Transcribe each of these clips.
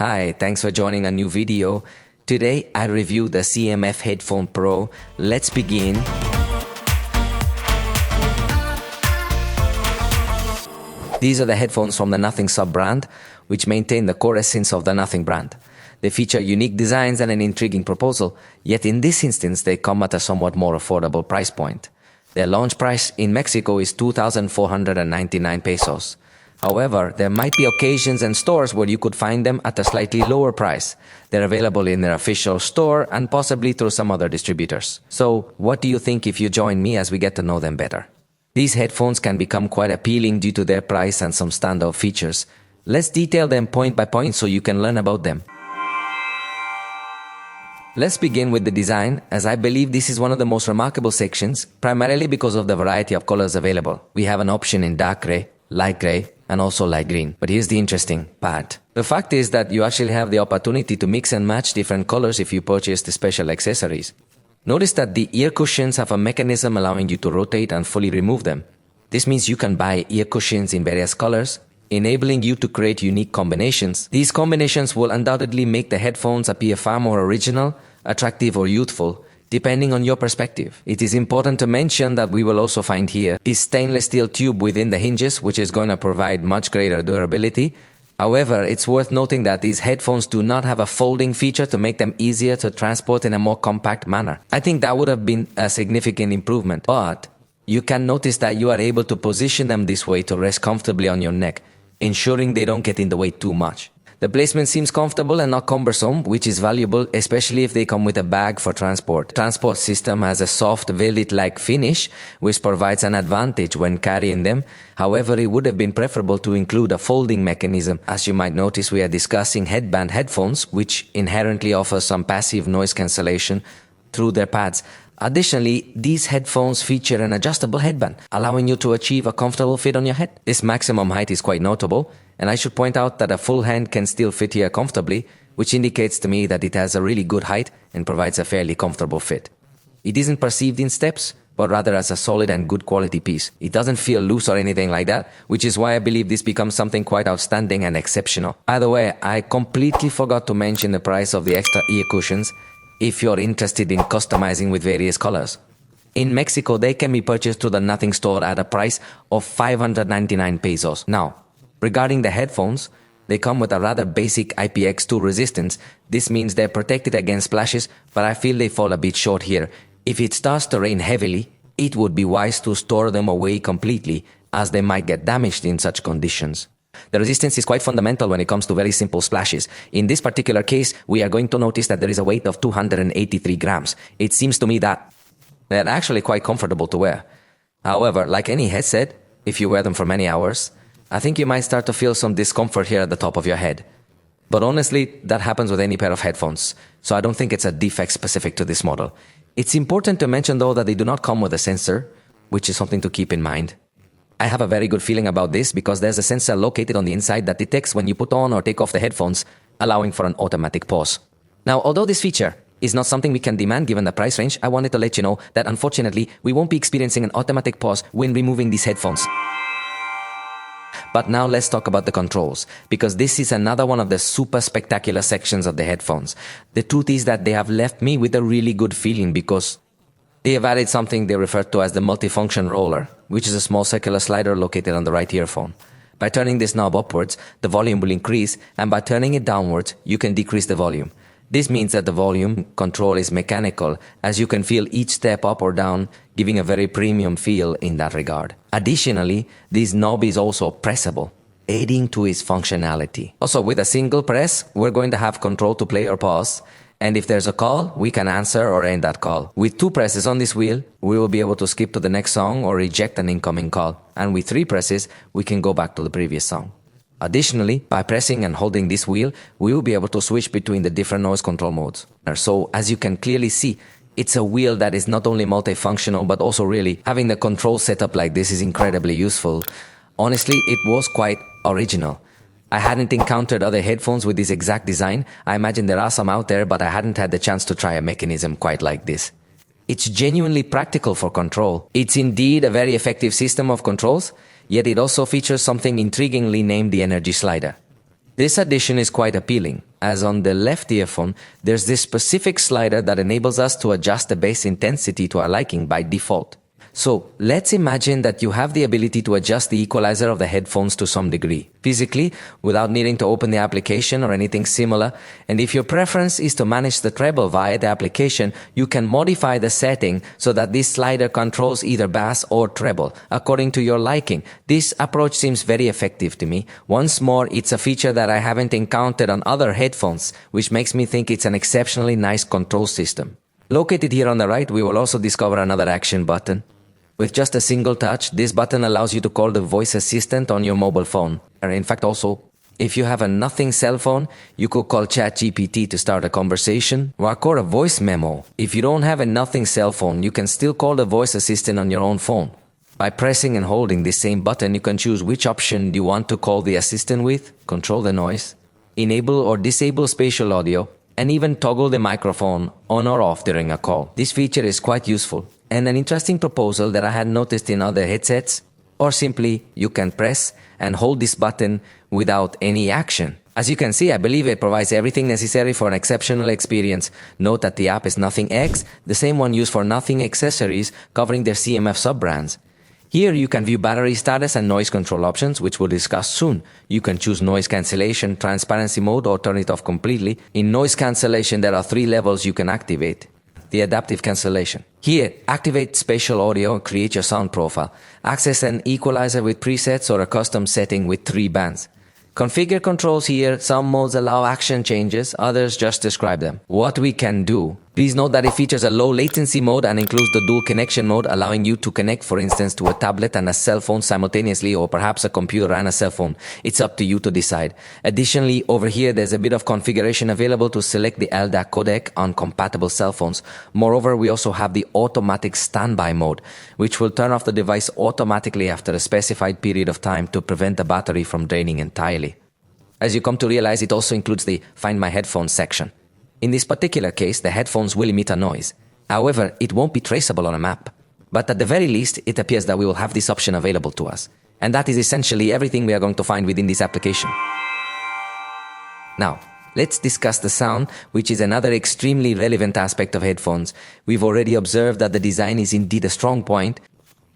Hi, thanks for joining a new video. Today I review the CMF Headphone Pro. Let's begin. These are the headphones from the Nothing sub-brand, which maintain the core essence of the Nothing brand. They feature unique designs and an intriguing proposal, yet in this instance they come at a somewhat more affordable price point. Their launch price in Mexico is 2,499 pesos. However, there might be occasions and stores where you could find them at a slightly lower price. They're available in their official store and possibly through some other distributors. So, what do you think if you join me as we get to know them better? These headphones can become quite appealing due to their price and some standout features. Let's detail them point by point so you can learn about them. Let's begin with the design, as I believe this is one of the most remarkable sections, primarily because of the variety of colors available. We have an option in dark gray, light gray, and also light green. But here's the interesting part. The fact is that you actually have the opportunity to mix and match different colors if you purchase the special accessories. Notice that the ear cushions have a mechanism allowing you to rotate and fully remove them. This means you can buy ear cushions in various colors, enabling you to create unique combinations. These combinations will undoubtedly make the headphones appear far more original, attractive or youthful, depending on your perspective. It is important to mention that we will also find here is stainless steel tube within the hinges, which is going to provide much greater durability. However, it's worth noting that these headphones do not have a folding feature to make them easier to transport in a more compact manner. I think that would have been a significant improvement, but you can notice that you are able to position them this way to rest comfortably on your neck, ensuring they don't get in the way too much. The placement seems comfortable and not cumbersome, which is valuable, especially if they come with a bag for transport. The transport system has a soft velvet-like finish, which provides an advantage when carrying them. However, it would have been preferable to include a folding mechanism. As you might notice, we are discussing headband headphones, which inherently offer some passive noise cancellation through their pads. Additionally, these headphones feature an adjustable headband, allowing you to achieve a comfortable fit on your head. This maximum height is quite notable, and I should point out that a full hand can still fit here comfortably, which indicates to me that it has a really good height and provides a fairly comfortable fit. It isn't perceived in steps, but rather as a solid and good quality piece. It doesn't feel loose or anything like that, which is why I believe this becomes something quite outstanding and exceptional. Either way, I completely forgot to mention the price of the extra ear cushions if you're interested in customizing with various colors. In Mexico, they can be purchased through the Nothing store at a price of 599 pesos. Now, regarding the headphones, they come with a rather basic IPX2 resistance. This means they're protected against splashes, but I feel they fall a bit short here. If it starts to rain heavily, it would be wise to store them away completely, as they might get damaged in such conditions. The resistance is quite fundamental when it comes to very simple splashes. In this particular case, we are going to notice that there is a weight of 283 grams. It seems to me that they're actually quite comfortable to wear. However, like any headset, if you wear them for many hours, I think you might start to feel some discomfort here at the top of your head. But honestly, that happens with any pair of headphones, so I don't think it's a defect specific to this model. It's important to mention though that they do not come with a sensor, which is something to keep in mind. I have a very good feeling about this because there's a sensor located on the inside that detects when you put on or take off the headphones, allowing for an automatic pause. Now, although this feature is not something we can demand given the price range, I wanted to let you know that unfortunately, we won't be experiencing an automatic pause when removing these headphones. But now let's talk about the controls, because this is another one of the super spectacular sections of the headphones. The truth is that they have left me with a really good feeling because they have added something they refer to as the multifunction roller, which is a small circular slider located on the right earphone. By turning this knob upwards, the volume will increase, and by turning it downwards, you can decrease the volume. This means that the volume control is mechanical, as you can feel each step up or down, giving a very premium feel in that regard. Additionally, this knob is also pressable, aiding to its functionality. Also, with a single press, we're going to have control to play or pause, and if there's a call, we can answer or end that call. With 2 presses on this wheel, we will be able to skip to the next song or reject an incoming call. And with 3 presses, we can go back to the previous song. Additionally, by pressing and holding this wheel, we will be able to switch between the different noise control modes. So, as you can clearly see, it's a wheel that is not only multifunctional, but also really having the control setup like this is incredibly useful. Honestly, it was quite original. I hadn't encountered other headphones with this exact design. I imagine there are some out there, but I hadn't had the chance to try a mechanism quite like this. It's genuinely practical for control. It's indeed a very effective system of controls, yet it also features something intriguingly named the energy slider. This addition is quite appealing, as on the left earphone, there's this specific slider that enables us to adjust the bass intensity to our liking by default. So, let's imagine that you have the ability to adjust the equalizer of the headphones to some degree, physically, without needing to open the application or anything similar, and if your preference is to manage the treble via the application, you can modify the setting so that this slider controls either bass or treble, according to your liking. This approach seems very effective to me. Once more, it's a feature that I haven't encountered on other headphones, which makes me think it's an exceptionally nice control system. Located here on the right, we will also discover another action button. With just a single touch, this button allows you to call the voice assistant on your mobile phone. In fact, also, if you have a nothing cell phone, you could call ChatGPT to start a conversation or record a voice memo. If you don't have a nothing cell phone, you can still call the voice assistant on your own phone. By pressing and holding this same button, you can choose which option you want to call the assistant with, control the noise, enable or disable spatial audio, and even toggle the microphone on or off during a call. This feature is quite useful, and an interesting proposal that I had noticed in other headsets, or simply you can press and hold this button without any action. As you can see, I believe it provides everything necessary for an exceptional experience. Note that the app is Nothing X, the same one used for Nothing accessories, covering their CMF sub-brands. Here you can view battery status and noise control options, which we'll discuss soon. You can choose noise cancellation, transparency mode, or turn it off completely. In noise cancellation, there are 3 levels you can activate. The adaptive cancellation. Here, activate spatial audio and create your sound profile. Access an equalizer with presets or a custom setting with 3 bands. Configure controls here. Some modes allow action changes, others just describe them. What we can do. Please note that it features a low latency mode and includes the dual connection mode, allowing you to connect, for instance, to a tablet and a cell phone simultaneously, or perhaps a computer and a cell phone. It's up to you to decide. Additionally, over here, there's a bit of configuration available to select the LDAC codec on compatible cell phones. Moreover, we also have the automatic standby mode, which will turn off the device automatically after a specified period of time to prevent the battery from draining entirely. As you come to realize, it also includes the Find My Headphones section. In this particular case, the headphones will emit a noise. However, it won't be traceable on a map. But at the very least, it appears that we will have this option available to us. And that is essentially everything we are going to find within this application. Now, let's discuss the sound, which is another extremely relevant aspect of headphones. We've already observed that the design is indeed a strong point.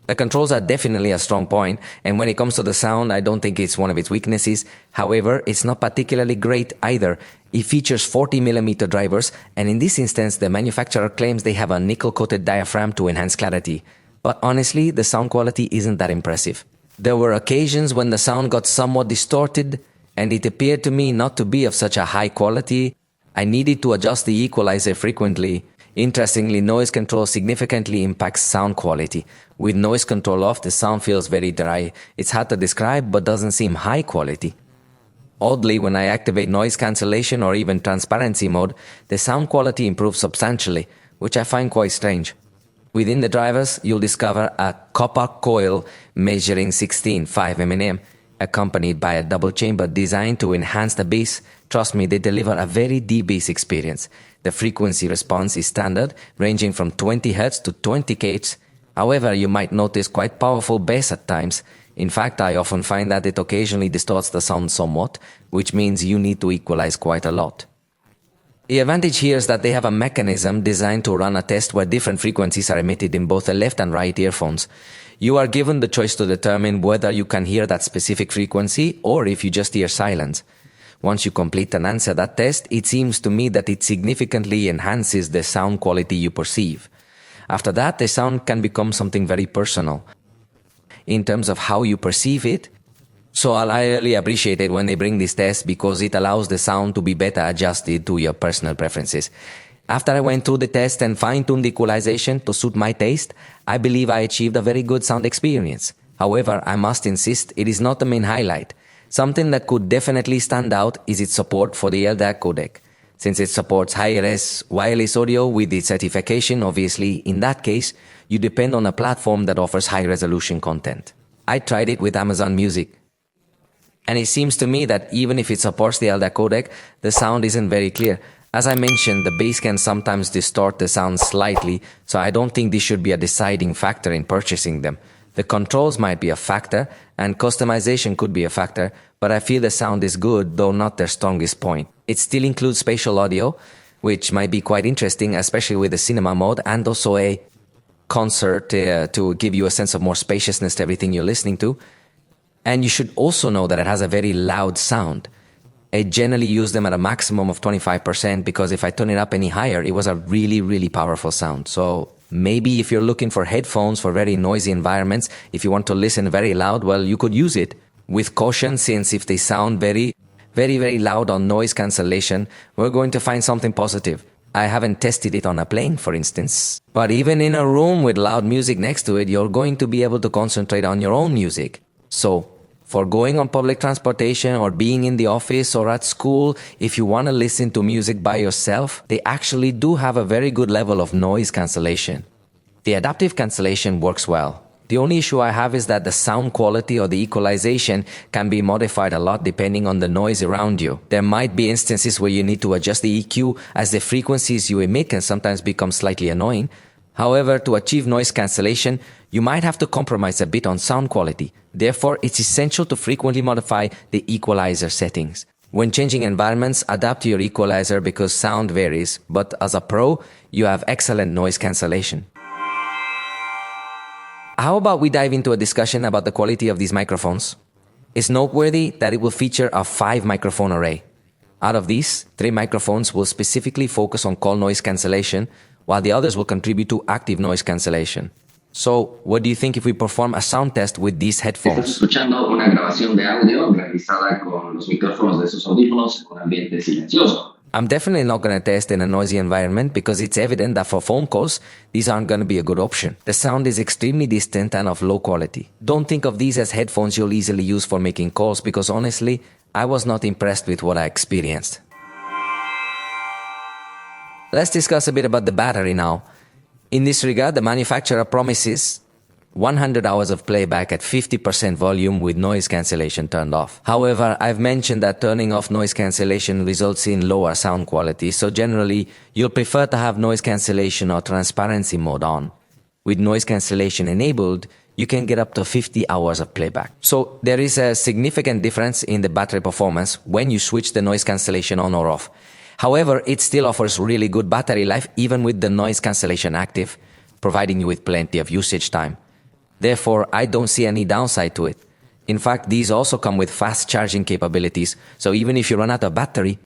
The controls are definitely a strong point, and when it comes to the sound, I don't think it's one of its weaknesses. However, it's not particularly great either. It features 40mm drivers, and in this instance, the manufacturer claims they have a nickel-coated diaphragm to enhance clarity. But honestly, the sound quality isn't that impressive. There were occasions when the sound got somewhat distorted, and it appeared to me not to be of such a high quality. I needed to adjust the equalizer frequently. Interestingly, noise control significantly impacts sound quality. With noise control off, the sound feels very dry. It's hard to describe, but doesn't seem high quality. Oddly, when I activate noise cancellation or even transparency mode, the sound quality improves substantially, which I find quite strange. Within the drivers, you'll discover a copper coil measuring 16.5 mm, accompanied by a double chamber designed to enhance the bass. Trust me, they deliver a very deep bass experience. The frequency response is standard, ranging from 20 Hz to 20 kHz. However, you might notice quite powerful bass at times. In fact, I often find that it occasionally distorts the sound somewhat, which means you need to equalize quite a lot. The advantage here is that they have a mechanism designed to run a test where different frequencies are emitted in both the left and right earphones. You are given the choice to determine whether you can hear that specific frequency or if you just hear silence. Once you complete and answer that test, it seems to me that it significantly enhances the sound quality you perceive. After that, the sound can become something very personal in terms of how you perceive it. So I really appreciate it when they bring this test because it allows the sound to be better adjusted to your personal preferences. After I went through the test and fine-tuned the equalization to suit my taste, I believe I achieved a very good sound experience. However, I must insist it is not the main highlight. Something that could definitely stand out is its support for the LDAC codec. Since it supports high-res wireless audio with its certification, obviously, in that case, you depend on a platform that offers high-resolution content. I tried it with Amazon Music. And it seems to me that even if it supports the LDAC codec, the sound isn't very clear. As I mentioned, the bass can sometimes distort the sound slightly, so I don't think this should be a deciding factor in purchasing them. The controls might be a factor, and customization could be a factor, but I feel the sound is good, though not their strongest point. It still includes spatial audio, which might be quite interesting, especially with the cinema mode, and also a concert to give you a sense of more spaciousness to everything you're listening to. And you should also know that it has a very loud sound. I generally use them at a maximum of 25% because if I turn it up any higher, it was a really, really powerful sound. So maybe if you're looking for headphones for very noisy environments, if you want to listen very loud, well, you could use it with caution, since if they sound very, very, very loud on noise cancellation, we're going to find something positive. I haven't tested it on a plane, for instance. But even in a room with loud music next to it, you're going to be able to concentrate on your own music. So for going on public transportation or being in the office or at school, if you want to listen to music by yourself, they actually do have a very good level of noise cancellation. The adaptive cancellation works well. The only issue I have is that the sound quality or the equalization can be modified a lot depending on the noise around you. There might be instances where you need to adjust the EQ, as the frequencies you emit can sometimes become slightly annoying. However, to achieve noise cancellation, you might have to compromise a bit on sound quality. Therefore, it's essential to frequently modify the equalizer settings. When changing environments, adapt to your equalizer because sound varies, but as a pro, you have excellent noise cancellation. How about we dive into a discussion about the quality of these microphones? It's noteworthy that it will feature a 5-microphone array. Out of these, 3 microphones will specifically focus on call noise cancellation, while the others will contribute to active noise cancellation. So, what do you think if we perform a sound test with these headphones? Estás escuchando una grabación de audio realizada con los micrófonos de sus audífonos en un ambiente silencioso. I'm definitely not going to test in a noisy environment because it's evident that for phone calls, these aren't going to be a good option. The sound is extremely distant and of low quality. Don't think of these as headphones you'll easily use for making calls because honestly, I was not impressed with what I experienced. Let's discuss a bit about the battery now. In this regard, the manufacturer promises 100 hours of playback at 50% volume with noise cancellation turned off. However, I've mentioned that turning off noise cancellation results in lower sound quality, so generally, you'll prefer to have noise cancellation or transparency mode on. With noise cancellation enabled, you can get up to 50 hours of playback. So there is a significant difference in the battery performance when you switch the noise cancellation on or off. However, it still offers really good battery life even with the noise cancellation active, providing you with plenty of usage time. Therefore, I don't see any downside to it. In fact, these also come with fast charging capabilities, so even if you run out of battery,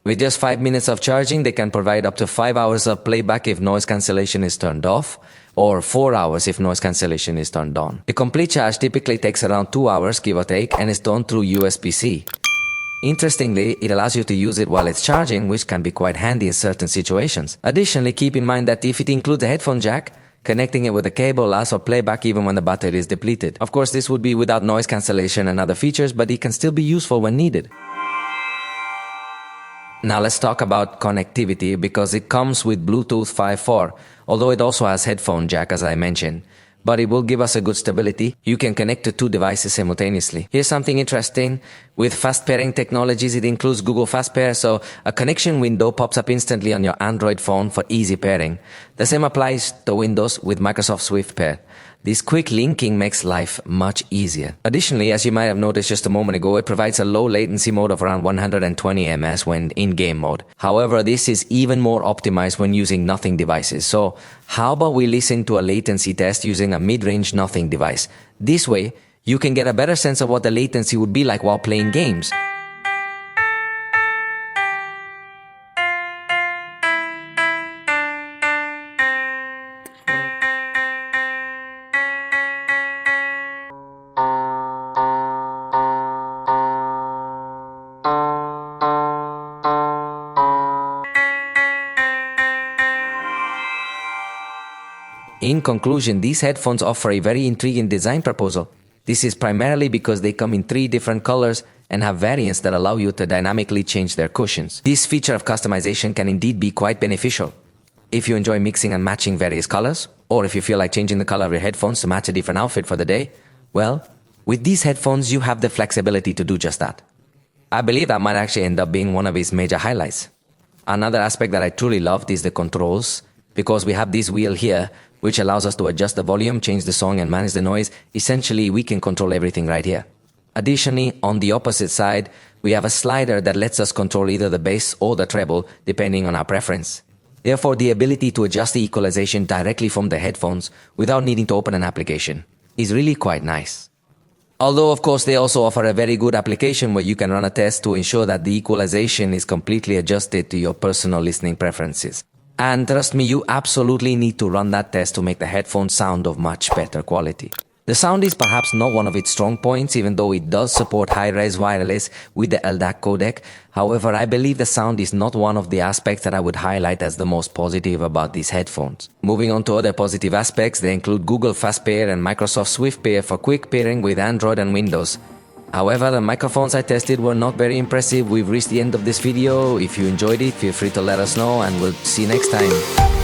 with just 5 minutes of charging, they can provide up to 5 hours of playback if noise cancellation is turned off, or 4 hours if noise cancellation is turned on. The complete charge typically takes around 2 hours, give or take, and is done through USB-C. Interestingly, it allows you to use it while it's charging, which can be quite handy in certain situations. Additionally, keep in mind that if it includes a headphone jack, connecting it with a cable allows for playback even when the battery is depleted. Of course, this would be without noise cancellation and other features, but it can still be useful when needed. Now let's talk about connectivity because it comes with Bluetooth 5.4, although it also has headphone jack as I mentioned. But it will give us a good stability. You can connect to 2 devices simultaneously. Here's something interesting. With fast pairing technologies, it includes Google Fast Pair, so a connection window pops up instantly on your Android phone for easy pairing. The same applies to Windows with Microsoft Swift Pair. This quick linking makes life much easier. Additionally, as you might have noticed just a moment ago, it provides a low latency mode of around 120 ms when in game mode. However, this is even more optimized when using nothing devices. So how about we listen to a latency test using a mid-range nothing device? This way, you can get a better sense of what the latency would be like while playing games. In conclusion, these headphones offer a very intriguing design proposal. This is primarily because they come in 3 different colors and have variants that allow you to dynamically change their cushions. This feature of customization can indeed be quite beneficial. If you enjoy mixing and matching various colors, or if you feel like changing the color of your headphones to match a different outfit for the day, well, with these headphones you have the flexibility to do just that. I believe that might actually end up being one of its major highlights. Another aspect that I truly loved is the controls, because we have this wheel here which allows us to adjust the volume, change the song, and manage the noise. Essentially, we can control everything right here. Additionally, on the opposite side, we have a slider that lets us control either the bass or the treble, depending on our preference. Therefore, the ability to adjust the equalization directly from the headphones without needing to open an application is really quite nice. Although, of course, they also offer a very good application where you can run a test to ensure that the equalization is completely adjusted to your personal listening preferences. And trust me, you absolutely need to run that test to make the headphones sound of much better quality. The sound is perhaps not one of its strong points, even though it does support high-res wireless with the LDAC codec. However, I believe the sound is not one of the aspects that I would highlight as the most positive about these headphones. Moving on to other positive aspects, they include Google Fast Pair and Microsoft Swift Pair for quick pairing with Android and Windows. However, the microphones I tested were not very impressive. We've reached the end of this video. If you enjoyed it, feel free to let us know, and we'll see you next time.